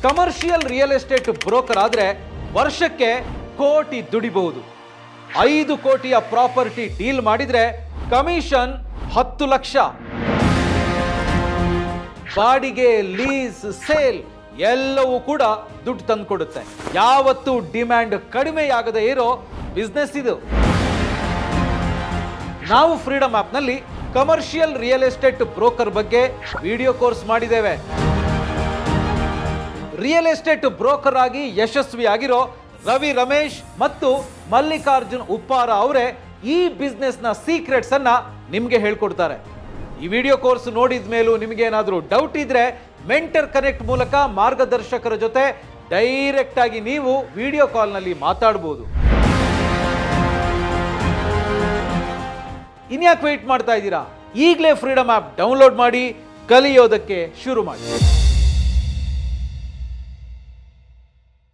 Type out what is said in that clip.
Commercial real estate broker ಆದ್ರೆ ವರ್ಷಕ್ಕೆ ಕೋಟಿ ದುಡಿಬಹುದು. 5 ಕೋಟಿಯ ಪ್ರಾಪರ್ಟಿ ಡೀಲ್ ಮಾಡಿದ್ರೆ ಕಮಿಷನ್ 10 ಲಕ್ಷ. ಬಾಡಿಗೆ, ಲೀಸ್, ಸೇಲ್ ಎಲ್ಲವೂ ಕೂಡ ದುಡ್ಡು ತಂದುಕೊಡುತ್ತೆ. ಯಾವತ್ತೂ ಡಿಮ್ಯಾಂಡ್ ಕಡಿಮೆಯಾಗದೇ ಇರೋ ಬಿಸ್ನೆಸ್ ಇದು. ನಾವು ಫ್ರೀಡಮ್ ಆಪ್ ನಲ್ಲಿ ಕಮರ್ಷಿಯಲ್ ರಿಯಲ್ ಎಸ್ಟೇಟ್ ಬ್ರೋಕರ್ ಬಗ್ಗೆ ವಿಡಿಯೋ ಕೋರ್ಸ್ ಮಾಡಿದ್ದೇವೆ. ರಿಯಲ್ ಎಸ್ಟೇಟ್ ಬ್ರೋಕರ್ ಆಗಿ ಯಶಸ್ವಿಯಾಗಿರೋ ರವಿ ರಮೇಶ್ ಮತ್ತು ಮಲ್ಲಿಕಾರ್ಜುನ್ ಉಪ್ಪಾರ ಅವರೇ ಈ ಬಿಸ್ನೆಸ್ ನ ಸೀಕ್ರೆಟ್ಸ್ ಅನ್ನ ನಿಮಗೆ ಹೇಳ್ಕೊಡ್ತಾರೆ. ಈ ವಿಡಿಯೋ ಕೋರ್ಸ್ ನೋಡಿದ ಮೇಲೂ ನಿಮಗೆ ಏನಾದರೂ ಡೌಟ್ ಇದ್ರೆ ಮೆಂಟರ್ ಕನೆಕ್ಟ್ ಮೂಲಕ ಮಾರ್ಗದರ್ಶಕರ ಜೊತೆ ಡೈರೆಕ್ಟ್ ಆಗಿ ನೀವು ವಿಡಿಯೋ ಕಾಲ್ ನಲ್ಲಿ ಮಾತಾಡಬಹುದು. ಇನ್ಯಾಕೆ ವೇಟ್ ಮಾಡ್ತಾ ಇದ್ದೀರಾ? ಈಗಲೇ ಫ್ರೀಡಮ್ ಆಪ್ ಡೌನ್ಲೋಡ್ ಮಾಡಿ ಕಲಿಯೋದಕ್ಕೆ ಶುರು ಮಾಡಿ.